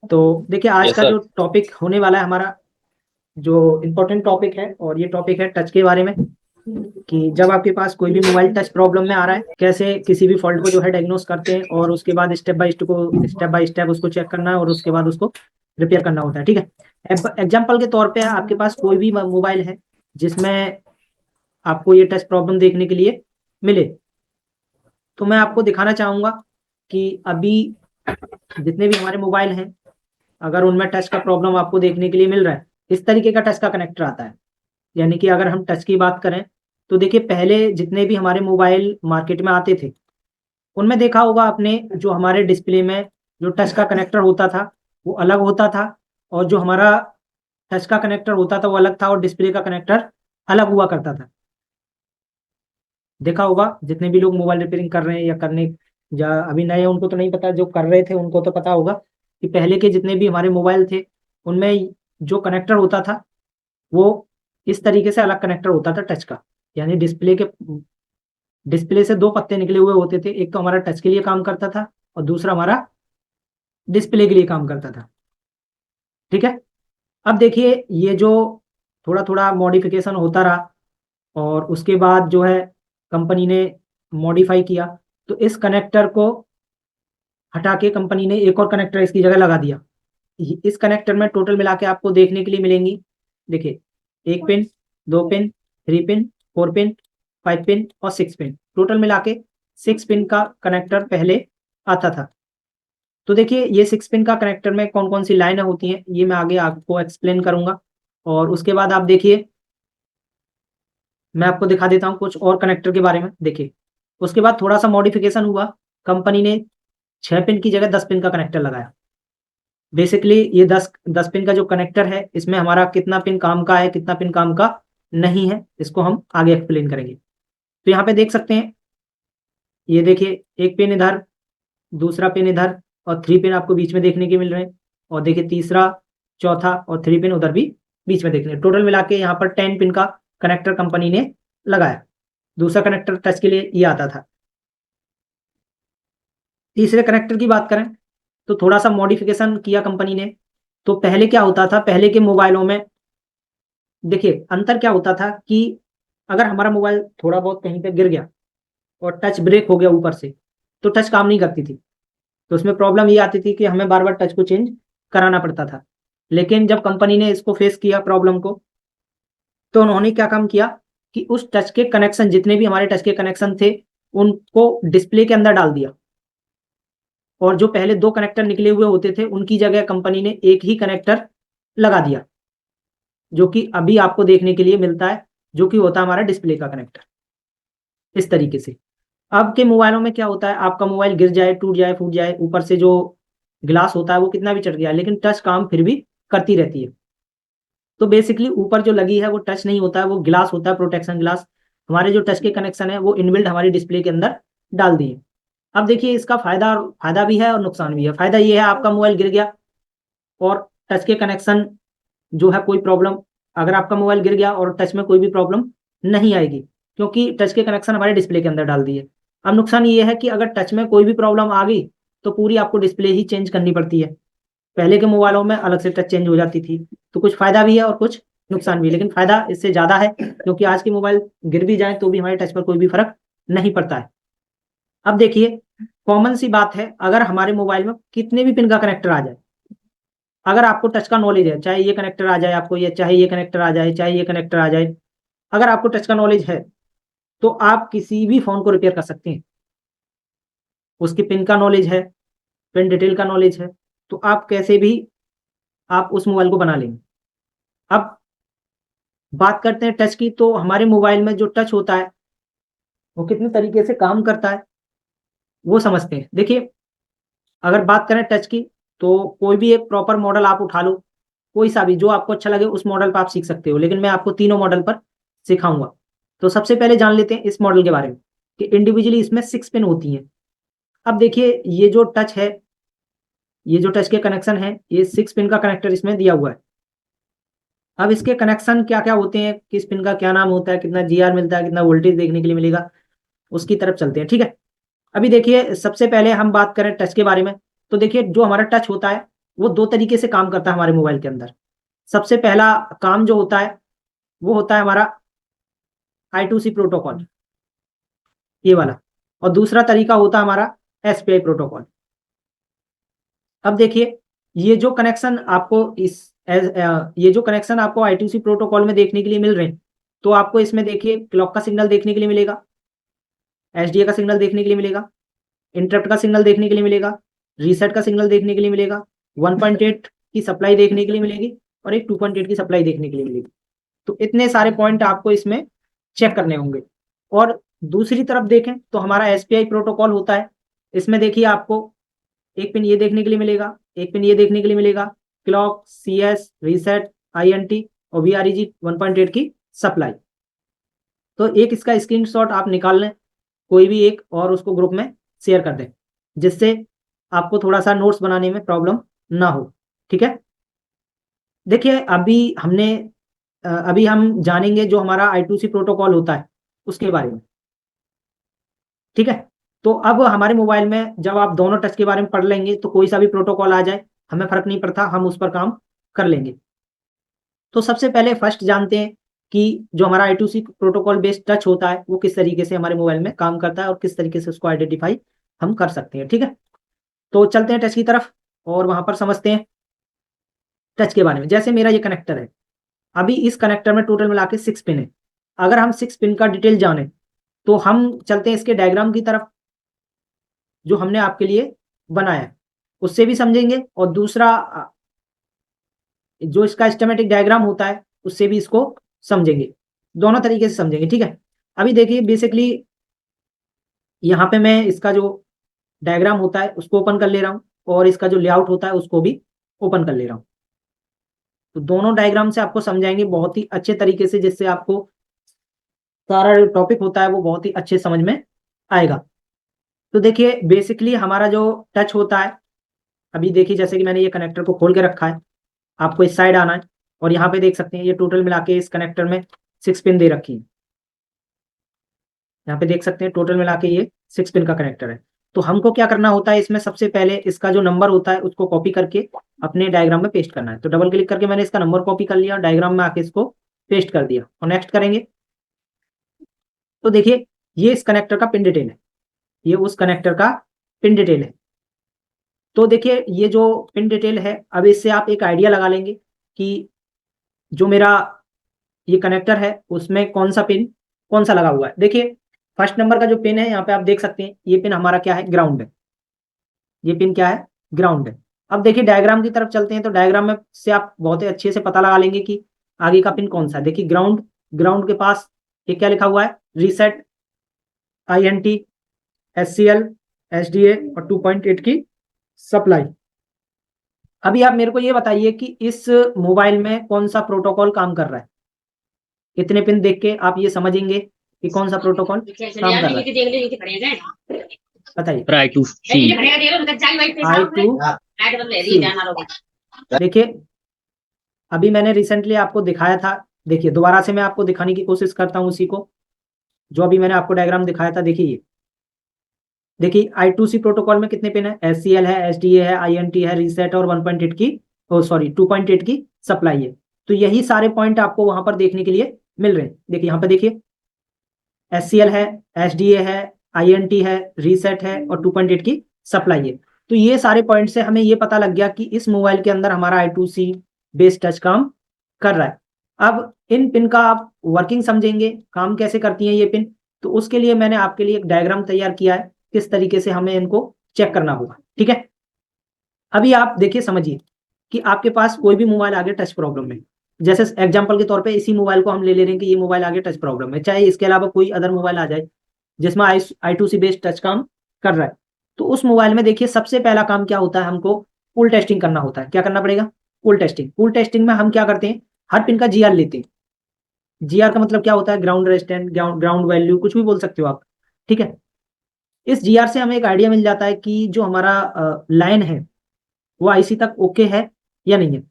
तो देखिए आज यस का सर। जो टॉपिक होने वाला है हमारा, जो इम्पोर्टेंट टॉपिक है, और ये टॉपिक है टच के बारे में। कि जब आपके पास कोई भी मोबाइल टच प्रॉब्लम में आ रहा है, कैसे किसी भी फॉल्ट को जो है डायग्नोस करते हैं, और उसके बाद स्टेप बाय स्टेप उसको चेक करना है, और उसके बाद उसको रिपेयर करना होता है। ठीक है। एग्जाम्पल के तौर पे आपके पास कोई भी मोबाइल है जिसमें आपको ये टच प्रॉब्लम देखने के लिए मिले, तो मैं आपको दिखाना चाहूंगा कि अभी जितने भी हमारे मोबाइल हैं, अगर उनमें टच का प्रॉब्लम आपको देखने के लिए मिल रहा है, इस तरीके का टच का कनेक्टर आता है। यानी कि अगर हम टच की बात करें, तो देखिए पहले जितने भी हमारे मोबाइल मार्केट में आते थे, उनमें देखा होगा आपने, जो हमारे डिस्प्ले में जो टच का कनेक्टर होता था वो अलग होता था, और जो हमारा टच का कनेक्टर होता था वो अलग था, और डिस्प्ले का कनेक्टर अलग हुआ करता था। देखा होगा जितने भी लोग मोबाइल रिपेयरिंग कर रहे हैं या करने, या अभी नए, उनको तो नहीं पता, जो कर रहे थे उनको तो पता होगा कि पहले के जितने भी हमारे मोबाइल थे, उनमें जो कनेक्टर होता था वो इस तरीके से अलग कनेक्टर होता था टच का। यानी डिस्प्ले से दो पत्ते निकले हुए होते थे, एक तो हमारा टच के लिए काम करता था, और दूसरा हमारा डिस्प्ले के लिए काम करता था। ठीक है। अब देखिए ये जो थोड़ा थोड़ा मॉडिफिकेशन होता रहा, और उसके बाद जो है कंपनी ने मॉडिफाई किया, तो इस कनेक्टर को हटा के कंपनी ने एक और कनेक्टर इसकी जगह लगा दिया। इस कनेक्टर में टोटल मिला के आपको देखने के लिए मिलेंगी, देखिए, एक पिन, दो pin, three pin, four pin, five pin और सिक्स पिन, टोटल मिला के सिक्स पिन का कनेक्टर पहले आता था। तो देखिए ये सिक्स पिन का कनेक्टर में कौन कौन सी लाइनें होती हैं, ये मैं आगे आपको एक्सप्लेन करूंगा। और उसके बाद आप देखिए, मैं आपको दिखा देता हूँ कुछ और कनेक्टर के बारे में। देखिए उसके बाद थोड़ा सा मॉडिफिकेशन हुआ, कंपनी ने 6 पिन की जगह 10 पिन का कनेक्टर लगाया। बेसिकली ये दस दस पिन का जो कनेक्टर है, इसमें हमारा कितना पिन काम का है, कितना पिन काम का नहीं है, इसको हम आगे एक्सप्लेन करेंगे। तो यहाँ पे देख सकते हैं, ये देखिए, एक पिन इधर, दूसरा पिन इधर, और थ्री पिन आपको बीच में देखने के मिल रहे हैं। और देखिए तीसरा, चौथा और थ्री पिन उधर भी बीच में देखने, टोटल मिला के यहाँ पर 10 पिन का कनेक्टर कंपनी ने लगाया। दूसरा कनेक्टर टच के लिए ये आता था। तीसरे कनेक्टर की बात करें, तो थोड़ा सा मॉडिफिकेशन किया कंपनी ने। तो पहले क्या होता था, पहले के मोबाइलों में देखिए अंतर क्या होता था कि अगर हमारा मोबाइल थोड़ा बहुत कहीं पे गिर गया और टच ब्रेक हो गया ऊपर से, तो टच काम नहीं करती थी। तो उसमें प्रॉब्लम ये आती थी कि हमें बार बार टच को चेंज कराना पड़ता था। लेकिन जब कंपनी ने इसको फेस किया प्रॉब्लम को, तो उन्होंने क्या काम किया कि उस टच के कनेक्शन, जितने भी हमारे टच के कनेक्शन थे, उनको डिस्प्ले के अंदर डाल दिया। और जो पहले दो कनेक्टर निकले हुए होते थे, उनकी जगह कंपनी ने एक ही कनेक्टर लगा दिया, जो कि अभी आपको देखने के लिए मिलता है, जो कि होता है हमारा डिस्प्ले का कनेक्टर। इस तरीके से अब के मोबाइलों में क्या होता है, आपका मोबाइल गिर जाए, टूट जाए, फूट जाए, ऊपर से जो ग्लास होता है वो कितना भी चढ़ गया, लेकिन टच काम फिर भी करती रहती है। तो बेसिकली ऊपर जो लगी है वो टच नहीं होता है, वो ग्लास होता है, प्रोटेक्शन ग्लास। हमारे जो टच के कनेक्शन है वो इनबिल्ट हमारी डिस्प्ले के अंदर डाल दिए। अब देखिए इसका फायदा फायदा भी है और नुकसान भी है। फायदा ये है, आपका मोबाइल गिर गया और टच के कनेक्शन जो है कोई प्रॉब्लम, अगर आपका मोबाइल गिर गया और टच में कोई भी प्रॉब्लम नहीं आएगी, क्योंकि टच के कनेक्शन हमारे डिस्प्ले के अंदर डाल दिए। अब नुकसान ये है कि अगर टच में कोई भी प्रॉब्लम आ गई, तो पूरी आपको डिस्प्ले ही चेंज करनी पड़ती है। पहले के मोबाइलों में अलग से टच चेंज हो जाती थी। तो कुछ फायदा भी है और कुछ नुकसान भी है, लेकिन फायदा इससे ज्यादा है, क्योंकि आज के मोबाइल गिर भी जाए तो भी हमारे टच पर कोई भी फर्क नहीं पड़ता है। अब देखिए, कॉमन सी बात है, अगर हमारे मोबाइल में कितने भी पिन का कनेक्टर आ जाए, अगर आपको टच का नॉलेज है, चाहे ये कनेक्टर आ जाए आपको, ये चाहे ये कनेक्टर आ जाए, चाहे ये कनेक्टर आ जाए, अगर आपको टच का नॉलेज है, तो आप किसी भी फोन को रिपेयर कर सकते हैं। उसकी पिन का नॉलेज है, पिन डिटेल का नॉलेज है, तो आप कैसे भी आप उस मोबाइल को बना लेंगे। अब बात करते हैं टच की, तो हमारे मोबाइल में जो टच होता है वो कितने तरीके से काम करता है वो समझते हैं। देखिए अगर बात करें टच की, तो कोई भी एक प्रॉपर मॉडल आप उठा लो, कोई सा भी जो आपको अच्छा लगे उस मॉडल पर आप सीख सकते हो, लेकिन मैं आपको तीनों मॉडल पर सिखाऊंगा। तो सबसे पहले जान लेते हैं इस मॉडल के बारे में, कि इंडिविजुअली इसमें 6 पिन होती हैं। अब देखिए ये जो टच है, ये जो टच के कनेक्शन है, ये 6 पिन का कनेक्टर इसमें दिया हुआ है। अब इसके कनेक्शन क्या क्या होते हैं, किस पिन का क्या नाम होता है, कितना जीआर मिलता है, कितना वोल्टेज देखने के लिए मिलेगा, उसकी तरफ चलते हैं। ठीक है। अभी देखिए सबसे पहले हम बात करें टच के बारे में, तो देखिए जो हमारा टच होता है, वो दो तरीके से काम करता है हमारे मोबाइल के अंदर। सबसे पहला काम जो होता है वो होता है हमारा I2C प्रोटोकॉल, ये वाला, और दूसरा तरीका होता है हमारा SPI प्रोटोकॉल। अब देखिए, ये जो कनेक्शन आपको ये जो कनेक्शन आपको I2C प्रोटोकॉल में देखने के लिए मिल रहे हैं, तो आपको इसमें देखिए क्लॉक का सिग्नल देखने के लिए मिलेगा, SDA का सिग्नल देखने के लिए मिलेगा, इंटरप्ट का सिग्नल देखने के लिए मिलेगा, रीसेट का सिग्नल देखने के लिए मिलेगा, 1.8 की सप्लाई देखने के लिए मिलेगी, और एक 2.8 की सप्लाई देखने के लिए मिलेगी। तो इतने सारे पॉइंट आपको इसमें चेक करने होंगे। और दूसरी तरफ देखें तो हमारा SPI प्रोटोकॉल होता है, इसमें देखिए आपको एक पिन ये देखने के लिए मिलेगा, एक पिन ये देखने के लिए मिलेगा, क्लॉक, CS, रीसेट, INT और VREG 1.8 की सप्लाई। तो एक इसका स्क्रीनशॉट आप निकाल लें कोई भी एक, और उसको ग्रुप में शेयर कर दें, जिससे आपको थोड़ा सा नोट्स बनाने में प्रॉब्लम ना हो। ठीक है, देखिए अभी हम जानेंगे जो हमारा I2C प्रोटोकॉल होता है उसके बारे में। ठीक है, तो अब हमारे मोबाइल में जब आप दोनों टच के बारे में पढ़ लेंगे तो कोई सा भी प्रोटोकॉल आ जाए हमें फर्क नहीं पड़ता, हम उस पर काम कर लेंगे। तो सबसे पहले फर्स्ट जानते हैं कि जो हमारा I2C प्रोटोकॉल बेस्ड टच होता है वो किस तरीके से हमारे मोबाइल में काम करता है और किस तरीके से उसको आइडेंटिफाई हम कर सकते हैं। ठीक है, तो चलते हैं टच की तरफ और वहां पर समझते हैं टच के बारे में। जैसे मेरा ये कनेक्टर है, अभी इस कनेक्टर में टोटल मिला के 6 पिन है। अगर हम 6 पिन का डिटेल जाने तो हम चलते हैं इसके डायग्राम की तरफ जो हमने आपके लिए बनाया है, उससे भी समझेंगे, और दूसरा जो इसका स्कीमेटिक डायग्राम होता है उससे भी इसको समझेंगे, दोनों तरीके से समझेंगे। ठीक है, अभी देखिए बेसिकली यहाँ पे मैं इसका जो डायग्राम होता है उसको ओपन कर ले रहा हूँ, और इसका जो लेआउट होता है उसको भी ओपन कर ले रहा हूँ। तो दोनों डायग्राम से आपको समझाएंगे बहुत ही अच्छे तरीके से, जिससे आपको सारा जो टॉपिक होता है वो बहुत ही अच्छे समझ में आएगा। तो देखिए बेसिकली हमारा जो टच होता है, अभी देखिए जैसे कि मैंने ये कनेक्टर को खोल के रखा है, आपको इस साइड आना है, और यहाँ पे देख सकते हैं ये टोटल मिला के इस कनेक्टर में 6 पिन दे रखी है। यहाँ पे देख सकते हैं टोटल मिला के ये 6 पिन का कनेक्टर है। तो हमको क्या करना होता है, इसमें सबसे पहले इसका जो नंबर होता है उसको कॉपी करके अपने डायग्राम में पेस्ट करना है। तो डबल क्लिक करके मैंने इसका नंबर कॉपी कर लिया, डायग्राम में आके इसको पेस्ट कर दिया, और नेक्स्ट करेंगे। तो देखिए ये इस कनेक्टर का पिन डिटेल है, ये उस कनेक्टर का पिन डिटेल है। तो देखिए ये जो पिन डिटेल है, अब इससे आप एक आइडिया लगा लेंगे कि जो मेरा ये कनेक्टर है उसमें कौन सा पिन कौन सा लगा हुआ है। देखिए फर्स्ट नंबर का जो पिन है यहाँ पे आप देख सकते हैं, ये पिन हमारा क्या है, ग्राउंड है। ये पिन क्या है, ग्राउंड है। अब देखिए डायग्राम की तरफ चलते हैं, तो डायग्राम में से आप बहुत ही अच्छे से पता लगा लेंगे कि आगे का पिन कौन सा है। देखिए ग्राउंड, ग्राउंड के पास ये क्या लिखा हुआ है, रीसेट, INT, SCL, SDA और 2.8 की सप्लाई। अभी आप मेरे को ये बताइए कि इस मोबाइल में कौन सा प्रोटोकॉल काम कर रहा है। इतने पिन देख के आप ये समझेंगे कि कौन सा प्रोटोकॉल काम कर रहा है, बताइए। I2C। देखिए अभी मैंने रिसेंटली आपको दिखाया था, देखिए दोबारा से मैं आपको दिखाने की कोशिश करता हूँ उसी को जो अभी मैंने आपको डायग्राम दिखाया था। देखिए ये देखिए I2C प्रोटोकॉल में कितने पिन है, SCL है, SDA है, INT है, रीसेट और 1.8 की 2.8 की सप्लाई है। तो यही सारे पॉइंट आपको वहां पर देखने के लिए मिल रहे हैं। देखिए यहाँ पे देखिए SCL है, SDA है, INT है, रीसेट है और 2.8 की सप्लाई है। तो ये सारे पॉइंट से हमें ये पता लग गया कि इस मोबाइल के अंदर हमारा I2C बेस्ड टच काम कर रहा है। अब इन पिन का आप वर्किंग समझेंगे, काम कैसे करती हैं ये पिन। तो उसके लिए मैंने आपके लिए एक डायग्राम तैयार किया है, किस तरीके से हमें इनको चेक करना होगा। ठीक है, अभी आप देखिए समझिए कि आपके पास कोई भी मोबाइल आगे टच प्रॉब्लम में, जैसे एग्जांपल के तौर पे इसी मोबाइल को हम ले रहे हैं कि ये मोबाइल आगे टच प्रॉब्लम है, चाहे इसके अलावा कोई अदर मोबाइल आ जाए जिसमें I2C बेस्ड टच काम कर रहा है। तो उस मोबाइल में देखिए सबसे पहला काम क्या होता है, हमको पुल टेस्टिंग करना होता है। क्या करना पड़ेगा, पुल टेस्टिंग। पुल टेस्टिंग में हम क्या करते हैं, हर पिन का GR लेते हैं। GR का मतलब क्या होता है, ग्राउंड रेजिस्टेंस, ग्राउंड वैल्यू, कुछ भी बोल सकते हो आप। ठीक है, इस GR से हमें एक आइडिया मिल जाता है कि जो हमारा लाइन है वो IC तक ओके है या नहीं है।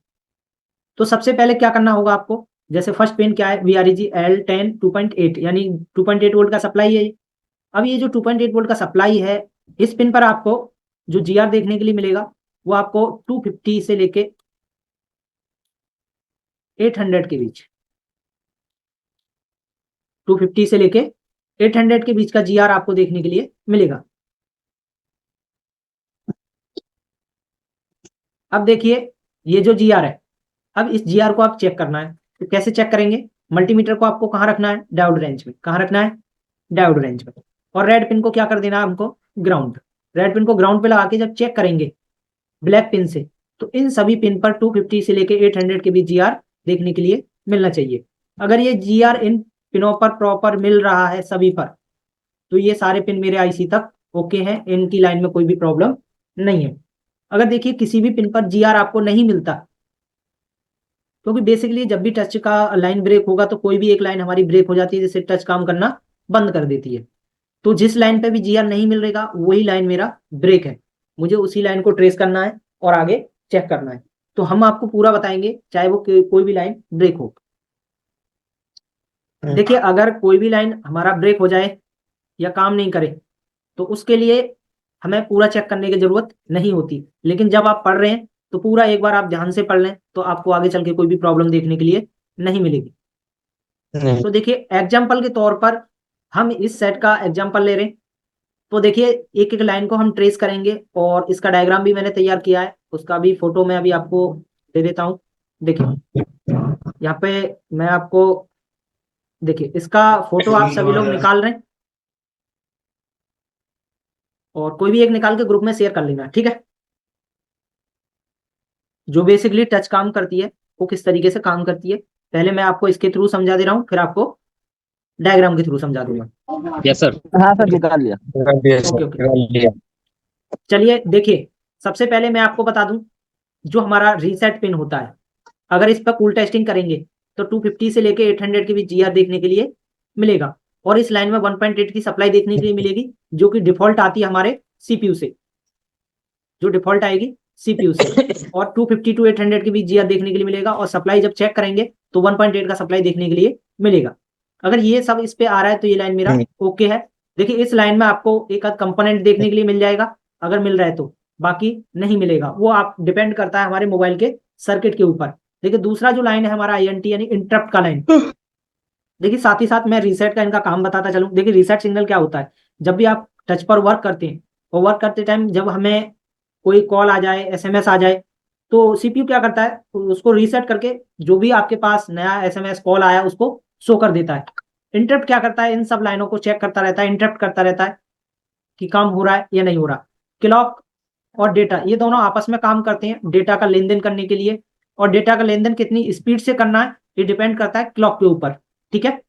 तो सबसे पहले क्या करना होगा आपको, जैसे फर्स्ट पिन क्या है, VREG L10 2.8 यानी 2.8 वोल्ट का सप्लाई है। अब ये जो 2.8 वोल्ट का सप्लाई है, इस पिन पर आपको जो GR देखने के लिए मिलेगा वो आपको 250 से लेके 800 के बीच, 250 से लेके 800 के बीच का जीआर आपको देखने के लिए मिलेगा। अब देखिए ये जो जीआर है, अब इस जीआर को आप चेक करना है, तो कैसे चेक करेंगे? मल्टीमीटर को आपको कहाँ रखना है? डायोड रेंज में। कहाँ रखना है? डायोड रेंज में। और रेड पिन को क्या कर देना है हमको? ग्राउंड। रेड पिन को ग्राउंड पे लगा के जब चेक करेंगे ब्लैक पिन से, तो इन सभी पिन पर 250 से लेके 800 के बीच जीआर देखने के लिए मिलना चाहिए। अगर ये जीआर इन पिनों पर प्रॉपर मिल रहा है सभी पर, तो ये सारे पिन मेरे आईसी तक ओके हैं, इनकी लाइन में कोई भी प्रॉब्लम नहीं है। अगर देखिए किसी भी पिन पर जीआर आपको नहीं मिलता, क्योंकि बेसिकली जब भी टच का लाइन ब्रेक होगा तो कोई भी एक लाइन हमारी ब्रेक हो जाती है, जिससे टच काम करना बंद कर देती है। तो जिस लाइन पे भी जीआर नहीं मिल रहेगा वही लाइन मेरा ब्रेक है, मुझे उसी लाइन को ट्रेस करना है और आगे चेक करना है। तो हम आपको पूरा बताएंगे, चाहे वो कोई भी लाइन ब्रेक हो। देखिए अगर कोई भी लाइन हमारा ब्रेक हो जाए या काम नहीं करे, तो उसके लिए हमें पूरा चेक करने की जरूरत नहीं होती, लेकिन जब आप पढ़ रहे हैं तो पूरा एक बार आप ध्यान से पढ़ लें, तो आपको आगे चल के कोई भी प्रॉब्लम देखने के लिए नहीं मिलेगी। तो देखिए एग्जाम्पल के तौर पर हम इस सेट का एग्जाम्पल ले रहे हैं। तो देखिए एक एक लाइन को हम ट्रेस करेंगे, और इसका डायग्राम भी मैंने तैयार किया है, उसका भी फोटो मैं अभी आपको दे देता हूँ। देखिए यहाँ पे मैं आपको, देखिए इसका फोटो आप सभी लोग निकाल रहे हैं, और कोई भी एक निकाल के ग्रुप में शेयर कर लेना, ठीक है? जो बेसिकली टच काम करती है वो किस तरीके से काम करती है, पहले मैं आपको इसके थ्रू समझा दे रहा हूँ, फिर आपको डायग्राम के थ्रू समझा दूंगा। Yes sir. हाँ सर, निकाल लिया। ओके ओके, चलिए देखिए सबसे पहले मैं आपको बता दूं, जो हमारा रीसेट पिन होता है, अगर इस पर कूल टेस्टिंग करेंगे तो 250 से लेके 800 के बीच जीआर देखने के लिए मिलेगा, और इस लाइन में 1.8 की सप्लाई देखने के लिए मिलेगी, जो कि डिफॉल्ट आती है हमारे सीपीयू से, जो डिफॉल्ट आएगी सीपीयू से। और 250 टू 800 के बीच जीआर देखने के लिए मिलेगा, और सप्लाई जब चेक करेंगे तो 1.8 का सप्लाई देखने के लिए मिलेगा। अगर ये सब इस पे आ रहा है तो ये लाइन मेरा ओके है। देखिए इस लाइन में आपको एक आध कंपोनेंट देखने के लिए मिल जाएगा, अगर मिल रहा है तो, बाकी नहीं मिलेगा, वो आप डिपेंड करता है हमारे मोबाइल के सर्किट के ऊपर। देखिए दूसरा जो लाइन है हमारा आईएनटी यानी इंटरप्ट का लाइन। देखिए साथ ही साथ मैं रीसेट का इनका काम बताता चलूं। देखिए रीसेट सिग्नल क्या होता है, जब भी आप टच पर वर्क करते हैं और वर्क करते टाइम जब हमें कोई कॉल आ जाए, एसएमएस आ जाए, तो सीपीयू क्या करता है, उसको रीसेट करके जो भी आपके पास नया एसएमएस कॉल आया उसको शो कर देता है। इंटरप्ट क्या करता है, इन सब लाइनों को चेक करता रहता है, इंटरप्ट करता रहता है कि काम हो रहा है या नहीं हो रहा। क्लॉक और डेटा ये दोनों आपस में काम करते हैं डेटा का लेन देन करने के लिए, और डेटा का लेन देन कितनी स्पीड से करना है ये डिपेंड करता है क्लॉक के ऊपर, ठीक है?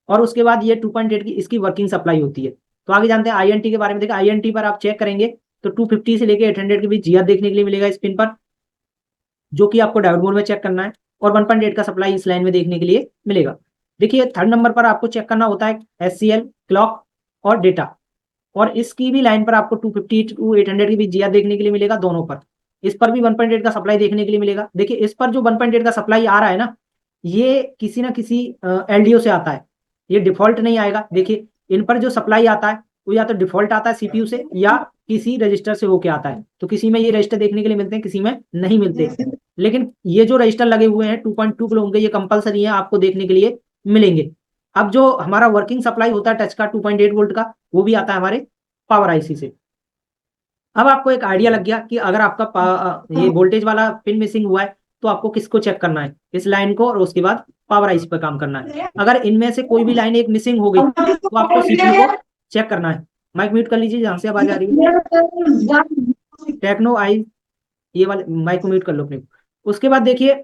और उसके बाद ये 2.8 की इसकी वर्किंग सप्लाई होती है। तो आगे जानते हैं आईएनटी के बारे में। देखिए आईएनटी पर आप चेक करेंगे तो 250 से लेके 800 के बीच जीआर देखने के लिए मिलेगा इस पिन पर, जो कि आपको डायोड मोड में चेक करना है, और 1.8 का सप्लाई इस लाइन में देखने के लिए मिलेगा। देखिए थर्ड नंबर पर आपको चेक करना होता है एससीएल, क्लॉक और डेटा, और इसकी भी लाइन पर आपको 250 टू 800 के बीच जीआर देखने के लिए मिलेगा दोनों पर। इस पर भी 1.8 का सप्लाई देखने के लिए मिलेगा। देखिए इस पर जो 1.8 का सप्लाई आ रहा है ना, ये किसी ना किसी एलडीओ से आता है, ये डिफॉल्ट नहीं आएगा। देखिए इन पर जो सप्लाई आता है वो या तो डिफॉल्ट आता है सीपीयू से या किसी रजिस्टर से होके आता है। तो किसी में ये रजिस्टर देखने के लिए मिलते हैं, किसी में नहीं मिलते, लेकिन ये जो रजिस्टर लगे हुए हैं 2.2 किलो के, ये कंपलसरी है, आपको देखने के लिए मिलेंगे। अब जो हमारा वर्किंग सप्लाई होता है टच का 2.8 वोल्ट का, वो भी आता है हमारे पावर आईसी से। अब आपको एक आइडिया लग गया कि अगर आपका ये वोल्टेज वाला पिन मिसिंग हुआ है तो आपको किसको चेक करना है, इस लाइन को, और उसके बाद पावर आईसी पर काम करना है। अगर इनमें से कोई भी लाइन एक मिसिंग हो गई तो आपको सीपीयू को चेक करना है। माइक म्यूट कर लीजिए जहां से आवाज आ रही है, टेक्नो आई, ये वाले माइक को म्यूट कर लो अपने। उसके बाद देखिए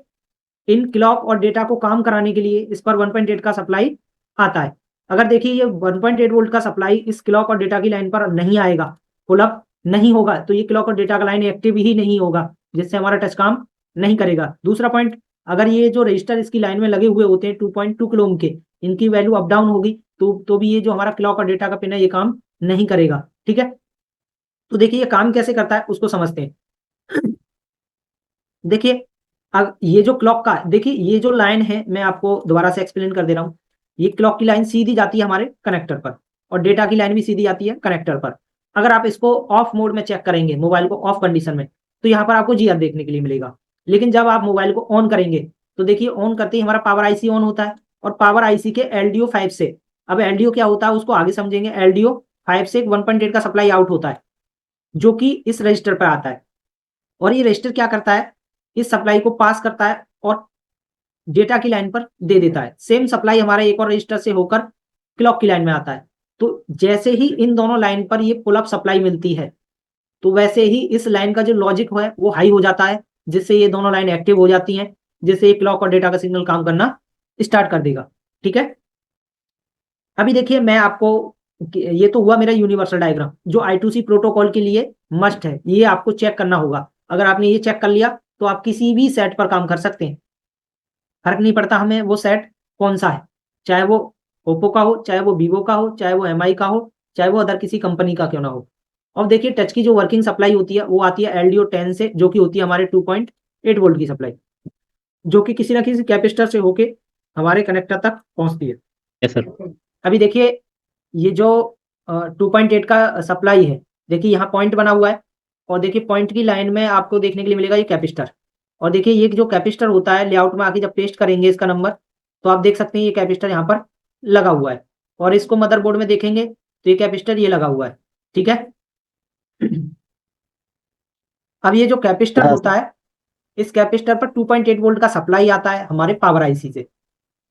इन क्लॉक और डेटा को काम कराने के लिए इस पर 1.8 का सप्लाई आता है। अगर देखिए ये 1.8 वोल्ट का सप्लाई इस क्लॉक और डेटा की लाइन पर नहीं आएगा, पुल अप नहीं होगा, तो ये क्लॉक और डेटा का लाइन एक्टिव ही नहीं होगा, जिससे हमारा टच काम नहीं करेगा। दूसरा पॉइंट, अगर ये जो रजिस्टर इसकी लाइन में लगे हुए होते हैं 2.2 किलो ओम के, इनकी वैल्यू अप डाउन होगी तो भी ये जो हमारा क्लॉक और डेटा का पिन है ये काम नहीं करेगा, ठीक है? तो देखिए ये काम कैसे करता है उसको समझते हैं। देखिए अब ये जो क्लॉक का, देखिए ये जो लाइन है मैं आपको दोबारा से एक्सप्लेन कर दे रहा हूँ। ये क्लॉक की लाइन सीधी जाती है हमारे कनेक्टर पर, और डेटा की लाइन भी सीधी जाती है कनेक्टर पर। अगर आप इसको ऑफ मोड में चेक करेंगे, मोबाइल को ऑफ कंडीशन में, तो यहाँ पर आपको GR देखने के लिए मिलेगा। लेकिन जब आप मोबाइल को ऑन करेंगे तो देखिए ऑन करते ही हमारा पावर आईसी ऑन होता है, और पावर आईसी के LDO 5 से, अब LDO क्या होता है उसको आगे समझेंगे। LDO 5 से 1.8 का सप्लाई आउट होता है, जो कि इस रजिस्टर पर आता है, और ये रजिस्टर क्या करता है, इस सप्लाई को पास करता है और डेटा की लाइन पर दे देता है। सेम सप्लाई हमारे एक और रजिस्टर से होकर क्लॉक की लाइन में आता है। तो जैसे ही इन दोनों लाइन पर ये पुल अप सप्लाई मिलती है, तो वैसे ही इस लाइन का जो लॉजिक है वो हाई हो जाता है, जिससे ये दोनों लाइन एक्टिव हो जाती हैं, जिससे ये क्लॉक और डेटा का सिग्नल काम करना स्टार्ट कर देगा। ठीक है, अभी देखिए मैं आपको, ये तो हुआ मेरा यूनिवर्सल डायग्राम जो I2C प्रोटोकॉल के लिए मस्ट है, ये आपको चेक करना होगा। अगर आपने ये चेक कर लिया तो आप किसी भी सेट पर काम कर सकते हैं, फर्क नहीं पड़ता हमें वो सेट कौन सा है, चाहे वो ओप्पो का हो, चाहे वो वीवो का हो, चाहे वो MI का हो, चाहे वो अदर किसी कंपनी का क्यों ना हो। अब देखिए टच की जो वर्किंग सप्लाई होती है वो आती है LDO 10 से, जो कि होती है हमारे 2.8 वोल्ट की सप्लाई, जो कि किसी ना किसी कैपेसिटर से होके हमारे कनेक्टर तक पहुंचती है। Yes sir. अभी देखिए ये जो 2.8 का सप्लाई है, देखिए यहाँ पॉइंट बना हुआ है, और देखिए पॉइंट की लाइन में आपको देखने के लिए मिलेगा ये कैपेसिटर। और देखिए ये जो कैपेसिटर होता है लेआउट में आके जब पेस्ट करेंगे इसका नंबर, तो आप देख सकते हैं ये कैपेसिटर यहाँ पर लगा हुआ है, और इसको मदरबोर्ड में देखेंगे तो ये कैपेसिटर ये लगा हुआ है। ठीक है, अब ये जो कैपेसिटर हाँ होता सर। है, इस कैपेसिटर पर 2.8 वोल्ट का सप्लाई आता है हमारे पावर आईसी से।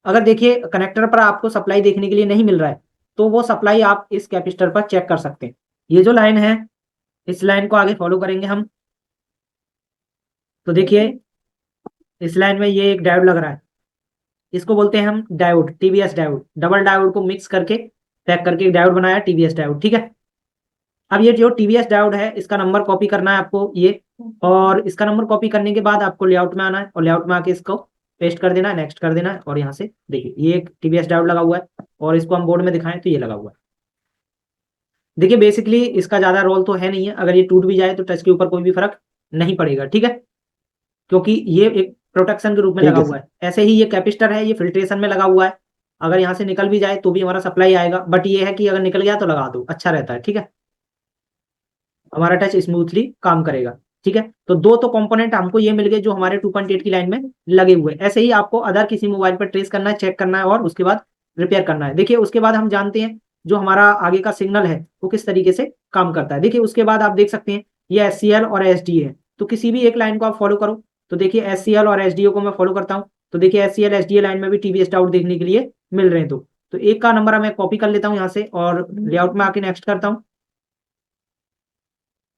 अगर देखिए कनेक्टर पर आपको सप्लाई देखने के लिए नहीं मिल रहा है, तो वो सप्लाई आप इस कैपेसिटर पर चेक कर सकते हैं। ये जो लाइन है, इस लाइन को आगे फॉलो करेंगे हम, तो देखिए इस लाइन में ये एक डायोड लग रहा है, इसको बोलते हैं हम diode, TVS diode. Double diode को मिक्स करके पैक करके एक डायोड बनाया, TVS डायोड। ठीक है, अब ये जो TVS डायोड है इसका नंबर कॉपी करना है आपको ये, और इसका नंबर कॉपी करने के बाद आपको लेआउट में आना है, और लेआउट में आके इसको पेस्ट कर देना है, नेक्स्ट कर देना है, और यहाँ से देखिए ये एक TVS डायोड लगा हुआ है, और इसको हम बोर्ड में दिखाएं तो ये लगा हुआ है। देखिए बेसिकली इसका ज्यादा रोल तो है नहीं है, अगर ये टूट भी जाए तो टच के ऊपर कोई भी फर्क नहीं पड़ेगा। ठीक है, क्योंकि ये एक प्रोटेक्शन के रूप में ठीक लगा है हुआ सर। है। ऐसे ही ये कैपेसिटर है, ये फिल्ट्रेशन में लगा हुआ है, अगर यहाँ से निकल भी जाए तो भी हमारा सप्लाई आएगा, बट ये है कि अगर निकल गया तो लगा दो, अच्छा रहता है। ठीक है, हमारा टच स्मूथली काम करेगा। ठीक है, तो दो तो कंपोनेंट हमको ये मिल गए जो हमारे 2.8 की लाइन में लगे हुए। ऐसे ही आपको अदर किसी मोबाइल पर ट्रेस करना है, चेक करना है, और उसके बाद रिपेयर करना है। देखिए उसके बाद हम जानते हैं जो हमारा आगे का सिग्नल है वो किस तरीके से काम करता है। देखिए उसके बाद आप देख सकते हैं ये SCL और SD है, तो किसी भी एक लाइन को आप फॉलो करो। तो देखिए SCL और SDO को मैं फॉलो करता हूँ, तो देखिए SCL SDA लाइन में भी TVS आउट देखने के लिए मिल रहे हैं। तो एक का नंबर मैं कॉपी कर लेता हूँ यहाँ से, और लेआउट में आके नेक्स्ट करता हूँ।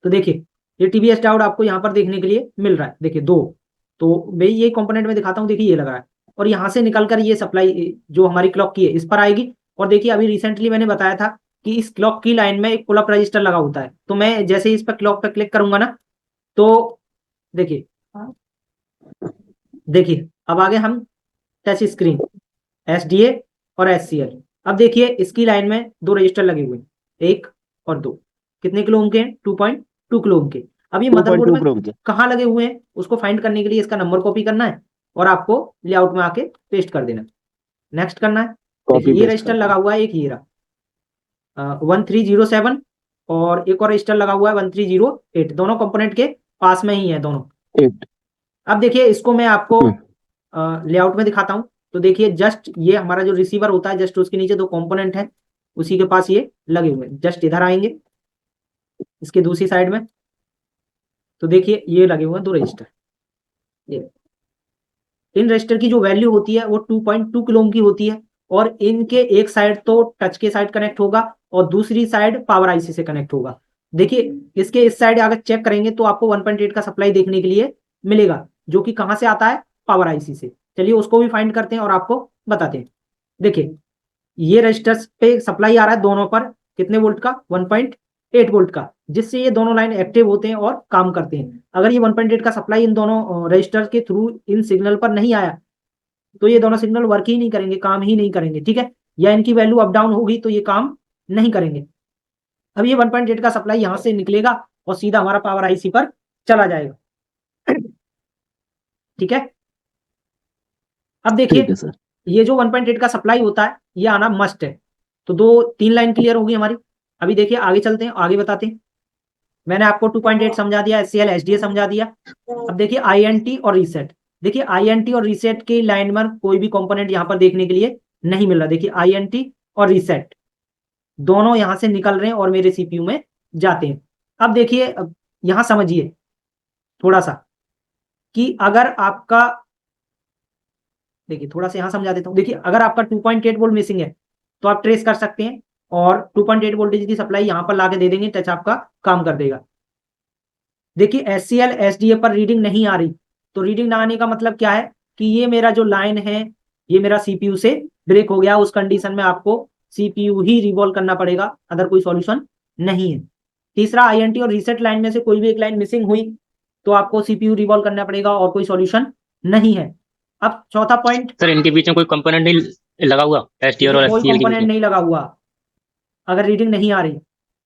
तो देखिए ये TVS डायोड आपको यहाँ पर देखने के लिए मिल रहा है, देखिए दो। तो भाई ये कंपोनेंट में दिखाता हूँ, देखिए ये लग रहा है, और यहाँ से निकलकर ये सप्लाई जो हमारी क्लॉक की है इस पर आएगी। और देखिए अभी रिसेंटली मैंने बताया था कि इस क्लॉक की लाइन में एक पुल अप रजिस्टर लगा होता है, तो मैं जैसे ही इस पर क्लॉक पर क्लिक करूंगा ना, तो देखिए, देखिए अब आगे हम टच स्क्रीन, SDA और SCL। अब देखिए इसकी लाइन में दो रजिस्टर लगे हुए हैं, एक और दो, कितने किलो ओम के हैं, 2.2 किलो ओम के। अब ये टू पॉइंट मदरबोर्ड टू में करोड़ के। कहाँ लगे हुए हैं उसको फाइंड करने के लिए इसका नंबर कॉपी करना है, और आपको लेआउट में आके पेस्ट कर देना है, नेक्स्ट करना है। कॉपी देखिए ये पेस्ट रजिस्टर कर लगा देना। हुआ है, एक ये रहा 1307, और एक और रजिस्टर लगा हुआ है 1308, दोनों कंपोनेंट के पास में ही है दोनों। 8। अब देखिए इसको मैं आपको लेआउट में दिखाता हूँ। तो देखिए जस्ट ये हमारा जो रिसीवर होता है, जस्ट उसके नीचे दो कंपोनेंट है, उसी के पास ये लगे हुए हैं। जस्ट इधर आएंगे इसके दूसरी साइड में, तो देखिए ये लगे हुए हैं दो रजिस्टर। ये इन रजिस्टर की जो वैल्यू होती है वो 2.2 किलो ओम की होती है, और इनके एक साइड तो टच के साइड कनेक्ट होगा, और दूसरी साइड पावर आईसी से कनेक्ट होगा। देखिए इसके इस साइड अगर चेक करेंगे तो आपको 1.8 का सप्लाई देखने के लिए मिलेगा, जो कि कहाँ से आता है, पावर आईसी से। चलिए उसको भी फाइंड करते हैं और आपको बताते हैं। देखिए ये रजिस्टर्स पे सप्लाई आ रहा है दोनों पर, कितने वोल्ट का, 1.8 वोल्ट का, जिससे ये दोनों लाइन एक्टिव होते हैं और काम करते हैं। अगर ये 1.8 का सप्लाई इन दोनों रजिस्टर्स के थ्रू इन सिग्नल पर नहीं आया, तो ये दोनों सिग्नल वर्क ही नहीं करेंगे, काम ही नहीं करेंगे। ठीक है, या इनकी वैल्यू अप डाउन होगी तो ये काम नहीं करेंगे। अब ये 1.8 का सप्लाई यहाँ से निकलेगा और सीधा हमारा पावर आईसी पर चला जाएगा। ठीक है, अब ठीक देखिए है सर। ये जो 1.8 का सप्लाई होता है ये आना मस्ट है। तो दो तीन लाइन क्लियर होगी हमारी। अभी देखिए आगे चलते हैं, आगे बताते हैं। मैंने आपको 2.8 समझा दिया, SCL SDA समझा दिया। अब देखिए INT और रीसेट। देखिए INT और रीसेट की लाइन में कोई भी कंपोनेंट यहाँ पर देखने के लिए नहीं मिल रहा। देखिए INT और रीसेट दोनों यहां से निकल रहे हैं और मेरे सीपीयू में जाते हैं। अब देखिए, अब यहां समझिए थोड़ा सा कि अगर आपका, देखिए थोड़ा सा यहां समझा देता हूं। देखिए अगर आपका 2.8 वोल्ट मिसिंग है तो आप ट्रेस कर सकते हैं और 2.8 वोल्टेज की सप्लाई यहां पर लाके दे देंगे, टच आपका काम कर देगा। देखिए SCL SDA पर रीडिंग नहीं आ रही, तो रीडिंग ना आने का मतलब क्या है कि ये मेरा जो लाइन है ये मेरा सीपीयू से ब्रेक हो गया। उस कंडीशन में आपको सीपीयू ही रिवॉल्व करना पड़ेगा, अदर कोई सॉल्यूशन नहीं है। तीसरा, INT और रीसेट लाइन में से कोई भी एक लाइन मिसिंग हुई तो आपको सीपीयू रिवॉल्व करना पड़ेगा और कोई सॉल्यूशन नहीं है। अब चौथा पॉइंट, सर इनके बीच में कोई कंपोनेंट नहीं लगा हुआ, SDR देखिए और कोई SCL के बीच कंपोनेंट में? नहीं लगा हुआ। अगर रीडिंग नहीं आ रही,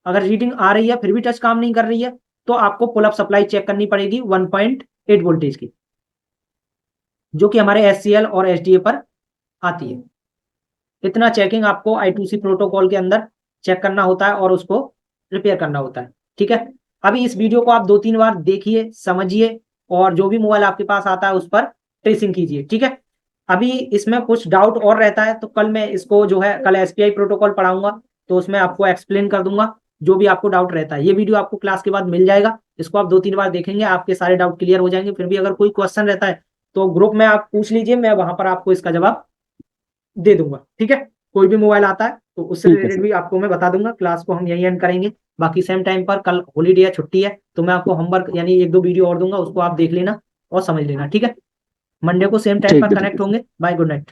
अगर रीडिंग आ रही है फिर भी टच काम नहीं कर रही है, तो आपको पुल अप सप्लाई चेक करनी पड़ेगी 1.8 वोल्टेज की, जो कि हमारे SCL और SDA पर आती है। इतना चेकिंग आपको I2C प्रोटोकॉल के अंदर चेक करना होता है और उसको रिपेयर करना होता है। ठीक है, अभी इस वीडियो को आप 2-3 बार देखिए, समझिए, और जो भी मोबाइल आपके पास आता है उस पर ट्रेसिंग कीजिए। ठीक है, अभी इसमें कुछ डाउट और रहता है तो कल मैं इसको जो है, कल SPI प्रोटोकॉल पढ़ाऊंगा तो उसमें आपको एक्सप्लेन कर दूंगा जो भी आपको डाउट रहता है। ये वीडियो आपको क्लास के बाद मिल जाएगा, इसको आप 2-3 बार देखेंगे, आपके सारे डाउट क्लियर हो जाएंगे। फिर भी अगर कोई क्वेश्चन रहता है तो ग्रुप में आप पूछ लीजिए, मैं वहां पर आपको इसका जवाब दे दूंगा। ठीक है, कोई भी मोबाइल आता है तो उससे ठीक है रिलेटेड सर। भी आपको मैं बता दूंगा। क्लास को हम यही एंड करेंगे, बाकी सेम टाइम पर, कल हॉलीडे है, छुट्टी है, तो मैं आपको होमवर्क यानी 1-2 वीडियो और दूंगा, उसको आप देख लेना और समझ लेना। ठीक है, मंडे को सेम टाइम ठीक पर है, ठीक कनेक्ट है। होंगे। Bye, good night.